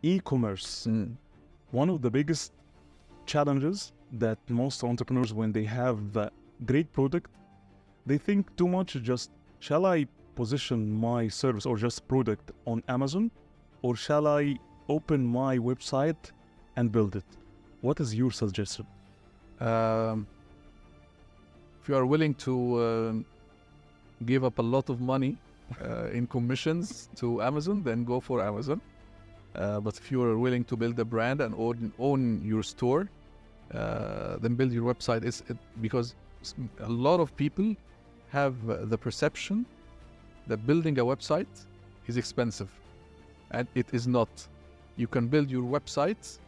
e-commerce, one of the biggest challenges that most entrepreneurs, when they have a great product, they think too much, just shall I position my service or just product on Amazon, or shall I open my website and build it? What is your suggestion? If you are willing to give up a lot of money in commissions to Amazon, then go for Amazon. But if you are willing to build a brand and own your store, then build your website. Because a lot of people have the perception that building a website is expensive, and it is not. You can build your website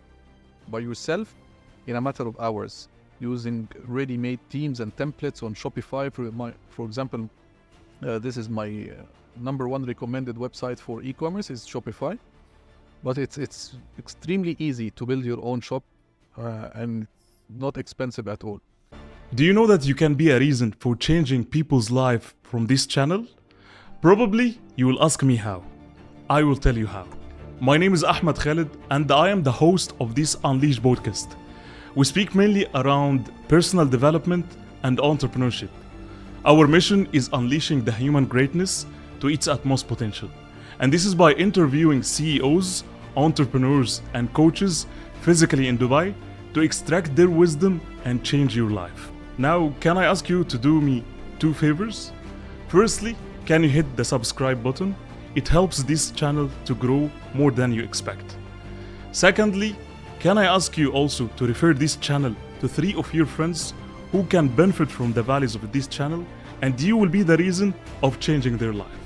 by yourself in a matter of hours using ready-made themes and templates on Shopify. For example, this is my number one recommended website for e-commerce is Shopify. But it's extremely easy to build your own shop and not expensive at all. Do you know that you can be a reason for changing people's life from this channel? Probably you will ask me how. I will tell you how. My name is Ahmed Khalid and I am the host of this Unleash podcast. We speak mainly around personal development and entrepreneurship. Our mission is unleashing the human greatness to its utmost potential. And this is by interviewing CEOs, entrepreneurs, and coaches physically in Dubai to extract their wisdom and change your life. Now, can I ask you to do me 2 favors? Firstly, can you hit the subscribe button? It helps this channel to grow more than you expect. Secondly, can I ask you also to refer this channel to 3 of your friends who can benefit from the values of this channel, and you will be the reason of changing their life.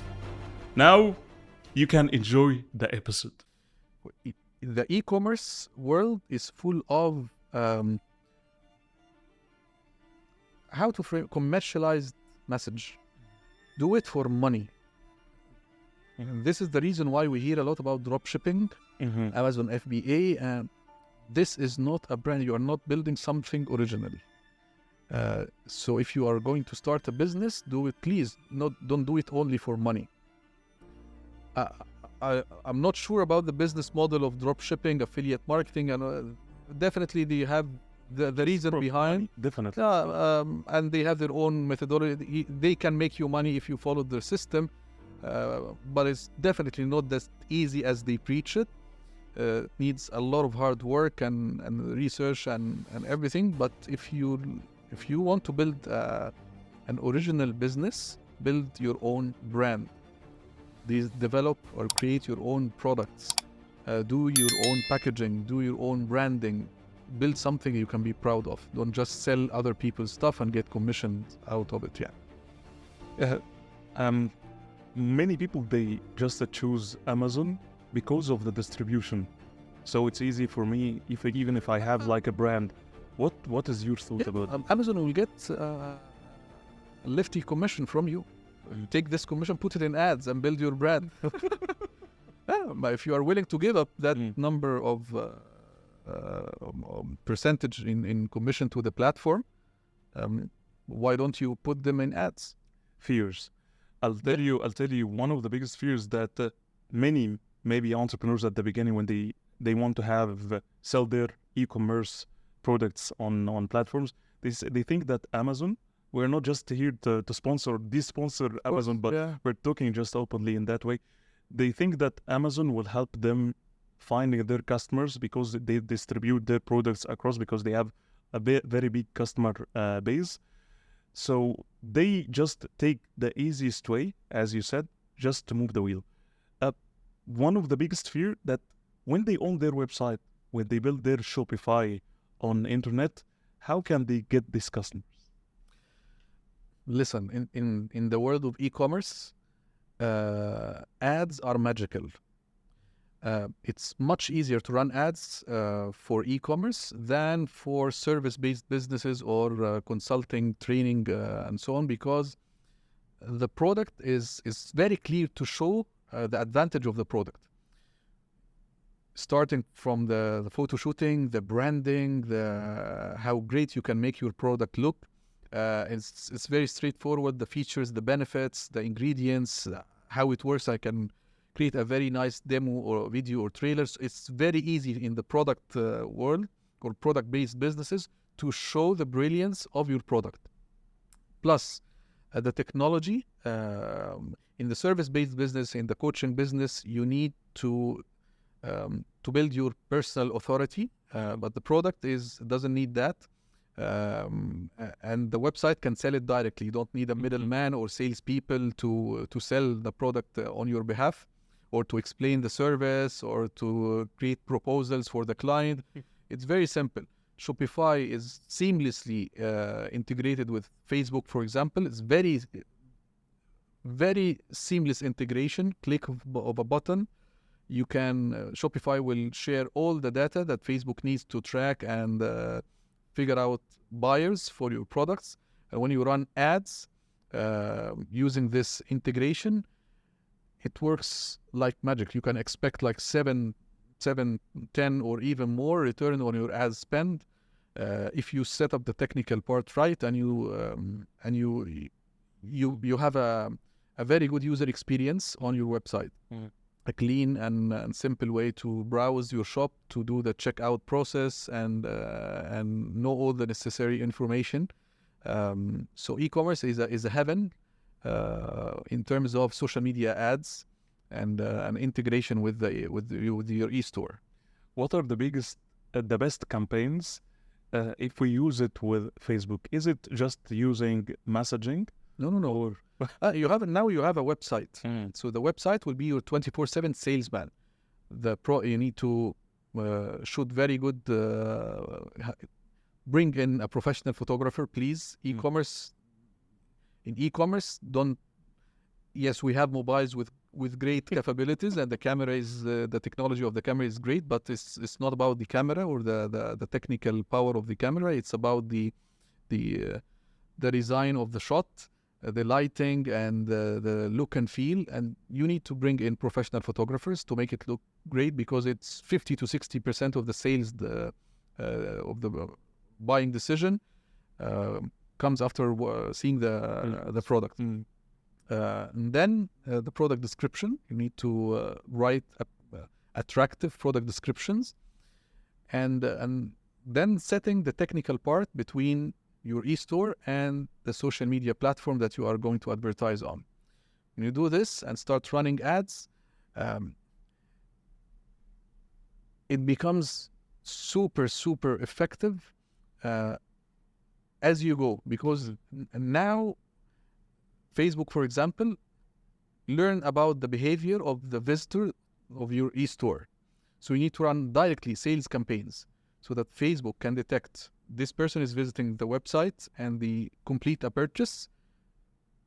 Now, you can enjoy the episode. The e-commerce world is full of how to frame commercialized message. Do it for money. And this is the reason why we hear a lot about dropshipping, Amazon FBA, and this is not a brand. You are not building something originally. So if you are going to start a business, do it, please. Don't do it only for money. I'm not sure about the business model of dropshipping, affiliate marketing, and definitely they have the reason behind. Definitely. And they have their own methodology. They can make you money if you follow their system, but it's definitely not as easy as they preach it. It needs a lot of hard work and research and everything. But if you want to build an original business, build your own brand. Develop or create your own products, do your own packaging, do your own branding, build something you can be proud of. Don't just sell other people's stuff and get commissioned out of it. Many people, they just choose Amazon because of the distribution. So it's easy for me, even if I have like a brand. What is your thought about it? Amazon will get a lefty commission from you. Take this commission, put it in ads, and build your brand. But if you are willing to give up that number of percentage in commission to the platform, why don't you put them in ads? Fears. I'll tell you one of the biggest fears that many maybe entrepreneurs at the beginning, when they want to have sell their e-commerce products on platforms, they think that Amazon. We're not just here to sponsor Amazon, but we're talking just openly in that way. They think that Amazon will help them finding their customers because they distribute their products across, because they have a very big customer base. So they just take the easiest way, as you said, just to move the wheel. One of the biggest fear that when they own their website, when they build their Shopify on internet, how can they get these customers? Listen, in the world of e-commerce, ads are magical. It's much easier to run ads for e-commerce than for service-based businesses or consulting, training, and so on, because the product is very clear to show the advantage of the product. Starting from the photo shooting, the branding, how great you can make your product look. It's very straightforward. The features, the benefits, the ingredients, how it works. I can create a very nice demo or video or trailers. It's very easy in the product world or product-based businesses to show the brilliance of your product. Plus, the technology, in the service-based business, in the coaching business, you need to build your personal authority, but the product doesn't need that. And the website can sell it directly. You don't need a middleman or salespeople to sell the product on your behalf, or to explain the service, or to create proposals for the client. It's very simple. Shopify is seamlessly integrated with Facebook, for example. It's very, very seamless integration. Click of a button. You can, Shopify will share all the data that Facebook needs to track and figure out buyers for your products. And when you run ads using this integration, it works like magic. You can expect like 7, 10, or even more return on your ad spend if you set up the technical part right, and you have a very good user experience on your website. A clean and simple way to browse your shop, to do the checkout process, and know all the necessary information. So e-commerce is a heaven in terms of social media ads and integration with your e-store. What are the best campaigns if we use it with Facebook? Is it just using messaging? No. You have a website. So the website will be your 24/7 salesman. You need to shoot very good. Bring in a professional photographer, please. E-commerce. In e-commerce, yes, we have mobiles with great capabilities, and the camera is the technology of the camera is great, but it's not about the camera or the technical power of the camera. It's about the design of the shot, the lighting, and the look and feel. And you need to bring in professional photographers to make it look great, because it's 50 to 60% of the sales of the buying decision comes after seeing the product. And then the product description. You need to write attractive product descriptions, and then setting the technical part between your e-store and the social media platform that you are going to advertise on. When you do this and start running ads, it becomes super effective as you go, because now Facebook, for example, learn about the behavior of the visitor of your e-store. So you need to run directly sales campaigns so that Facebook can detect this person is visiting the website and the complete a purchase,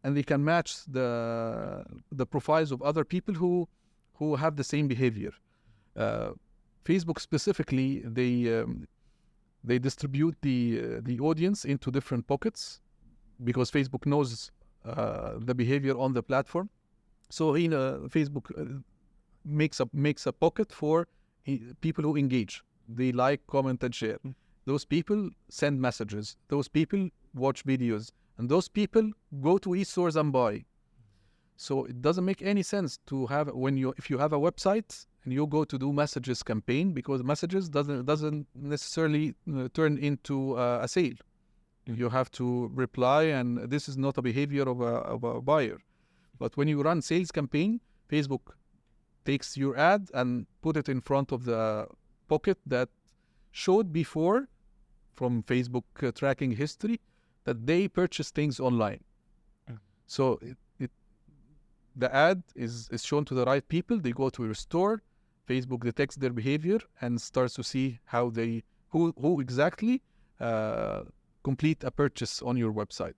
and they can match the profiles of other people who have the same behavior. Facebook specifically, they distribute the audience into different pockets, because Facebook knows the behavior on the platform. So Facebook makes a pocket for people who engage. They like, comment, and share. Those people send messages. Those people watch videos, and those people go to e-stores and buy. So it doesn't make any sense to have if you have a website and you go to do messages campaign, because messages doesn't necessarily turn into a sale. You have to reply, and this is not a behavior of a buyer. But when you run sales campaign, Facebook takes your ad and put it in front of the pocket that showed before, from Facebook tracking history, that they purchase things online. So the ad is shown to the right people. They go to your store. Facebook detects their behavior and starts to see how who exactly complete a purchase on your website.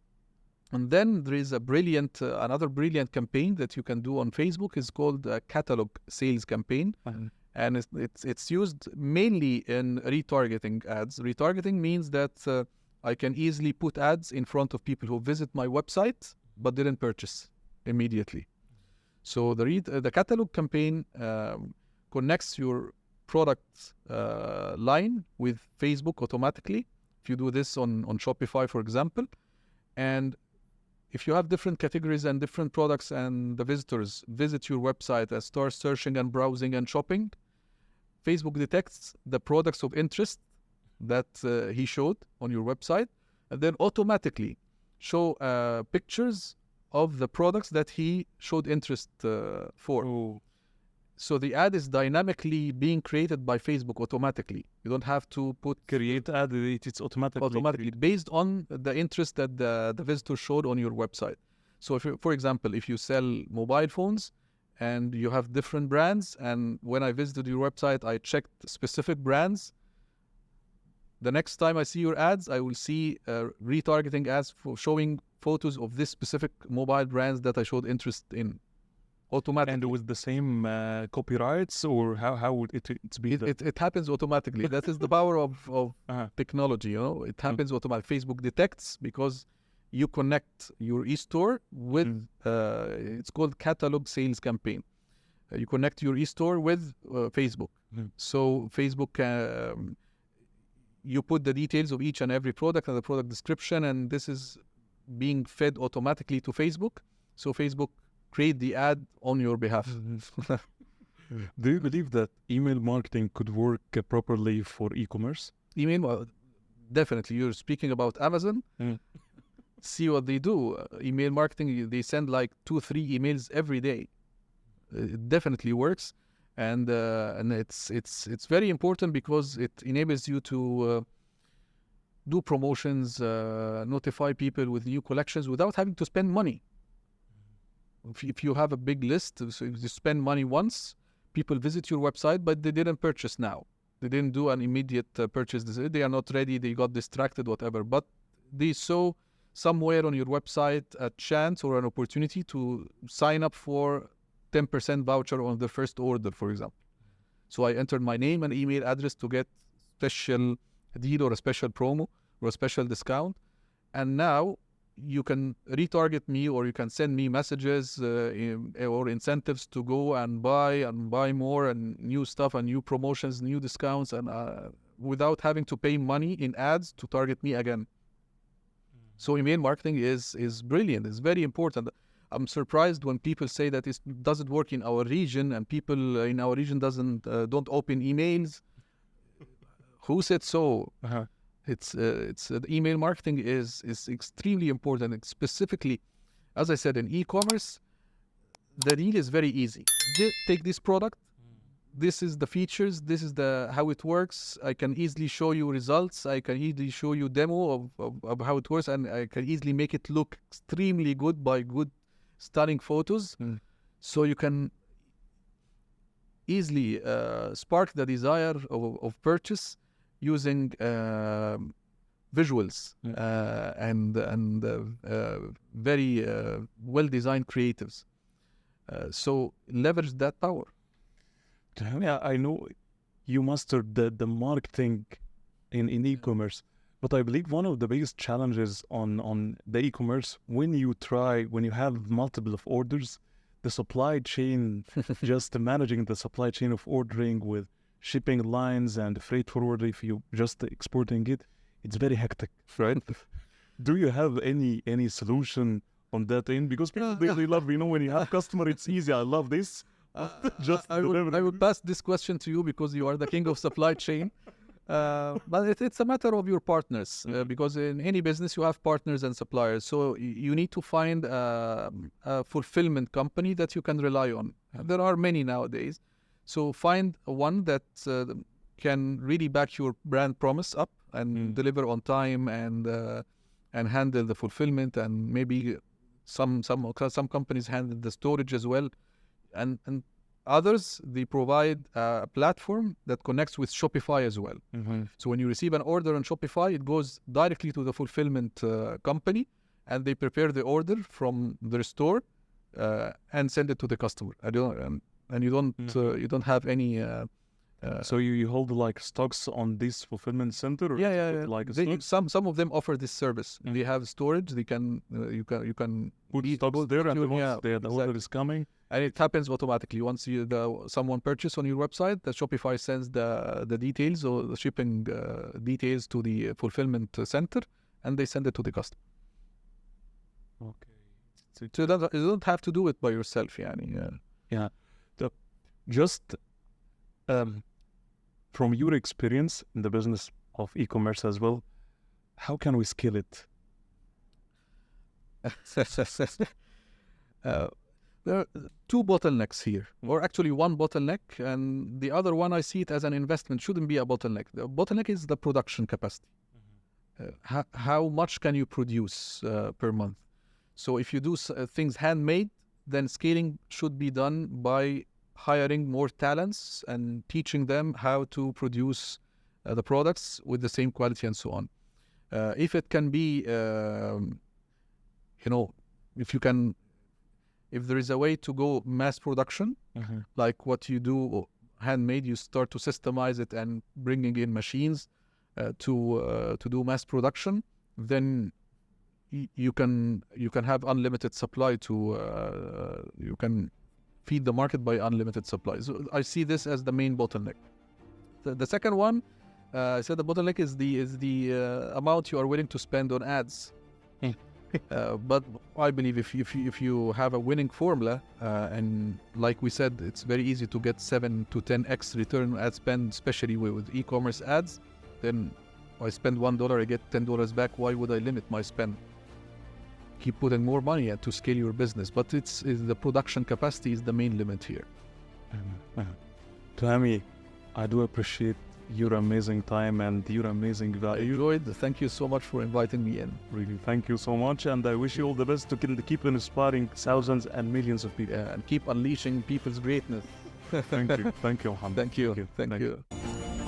And then there is another brilliant campaign that you can do on Facebook. Is called a catalog sales campaign. And it's used mainly in retargeting ads. Retargeting means that I can easily put ads in front of people who visit my website but didn't purchase immediately. So the catalog campaign connects your product line with Facebook automatically. If you do this on Shopify, for example, and if you have different categories and different products and the visitors visit your website and start searching and browsing and shopping, Facebook detects the products of interest that he showed on your website, and then automatically show pictures of the products that he showed interest for. Oh. So the ad is dynamically being created by Facebook automatically. You don't have to put Create ad, it's automatically. based on the interest that the visitor showed on your website. So if you, for example, if you sell mobile phones and you have different brands, and when I visited your website, I checked specific brands, the next time I see your ads, I will see retargeting ads for showing photos of this specific mobile brands that I showed interest in. Automatically. And with the same copyrights, or how would it be? It happens automatically. That is the power of technology. You know, it happens automatically. Facebook detects because you connect your e-store with it's called catalog sales campaign. You connect your e-store with Facebook. So Facebook, you put the details of each and every product and the product description, and this is being fed automatically to Facebook. So Facebook create the ad on your behalf. Do you believe that email marketing could work properly for e-commerce? Email, well, definitely. You're speaking about Amazon. See what they do. Email marketing, they send like 2-3 emails every day. It definitely works, and it's very important because it enables you to do promotions, notify people with new collections without having to spend money. If you have a big list, so if you spend money once, people visit your website, but they didn't purchase now. They didn't do an immediate purchase. They are not ready. They got distracted, whatever. But they saw somewhere on your website a chance or an opportunity to sign up for 10% voucher on the first order, for example. So I entered my name and email address to get special deal or a special promo or a special discount. And now you can retarget me, or you can send me messages or incentives to go and buy more and new stuff and new promotions, new discounts, and without having to pay money in ads to target me again. So email marketing is brilliant. It's very important. I'm surprised when people say that it doesn't work in our region, and people in our region don't open emails. Who said so? It's email marketing is extremely important. And specifically, as I said, in e-commerce, the deal is very easy. Take this product. This is the features. This is how it works. I can easily show you results. I can easily show you demo of how it works, and I can easily make it look extremely good by good, stunning photos. So you can easily spark the desire of purchase using visuals and very well-designed creatives. So leverage that power. Yeah, I know you mastered the marketing in e-commerce, but I believe one of the biggest challenges on the e-commerce, when you have multiple of orders, the supply chain, just managing the supply chain of ordering with shipping lines and freight forward, if you just exporting it, it's very hectic, right? Do you have any solution on that end? Because people really love, when you have customer, it's easy. I love this. I would pass this question to you because you are the king of supply chain. But it's a matter of your partners, because in any business you have partners and suppliers. So you need to find a fulfillment company that you can rely on. There are many nowadays. So find one that can really back your brand promise up and deliver on time and handle the fulfillment, and maybe some companies handle the storage as well, and others, they provide a platform that connects with Shopify as well. So when you receive an order on Shopify, it goes directly to the fulfillment company, and they prepare the order from their store and send it to the customer. And you don't have any. So you hold like stocks on this fulfillment center? Or Yeah. Like some of them offer this service. They have storage. They can you can put stocks there, and once the exactly. order is coming, and it happens automatically. Once someone purchases on your website, the Shopify sends the details or the shipping details to the fulfillment center, and they send it to the customer. Okay. So you don't have to do it by yourself. يعني. Yeah. Just from your experience in the business of e-commerce as well, how can we scale it? There are two bottlenecks here, or actually one bottleneck, and the other one I see it as an investment. Shouldn't be a bottleneck. The bottleneck is the production capacity. How much can you produce per month? So if you do things handmade, then scaling should be done by hiring more talents and teaching them how to produce the products with the same quality and so on. If it can be, if there is a way to go mass production, like what you do handmade, you start to systemize it and bringing in machines to do mass production, then you can have unlimited supply you can feed the market by unlimited supply. So I see this as the main bottleneck. The second one, I said the bottleneck is the amount you are willing to spend on ads. But I believe if you have a winning formula, and like we said, it's very easy to get 7 to 10x return on ad spend, especially with e-commerce ads. Then I spend $1, I get $10 back. Why would I limit my spend? Keep putting more money to scale your business, but it's the production capacity is the main limit here. Tohami, I do appreciate your amazing time and your amazing value. I enjoyed. Thank you so much for inviting me in. Really, thank you so much, and I wish you all the best to keep inspiring thousands and millions of people. And keep unleashing people's greatness. Thank you, Mohamed. Thank you. Thank you.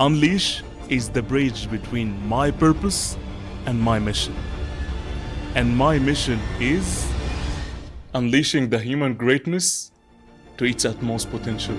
Unleash is the bridge between my purpose and my mission. And my mission is unleashing the human greatness to its utmost potential.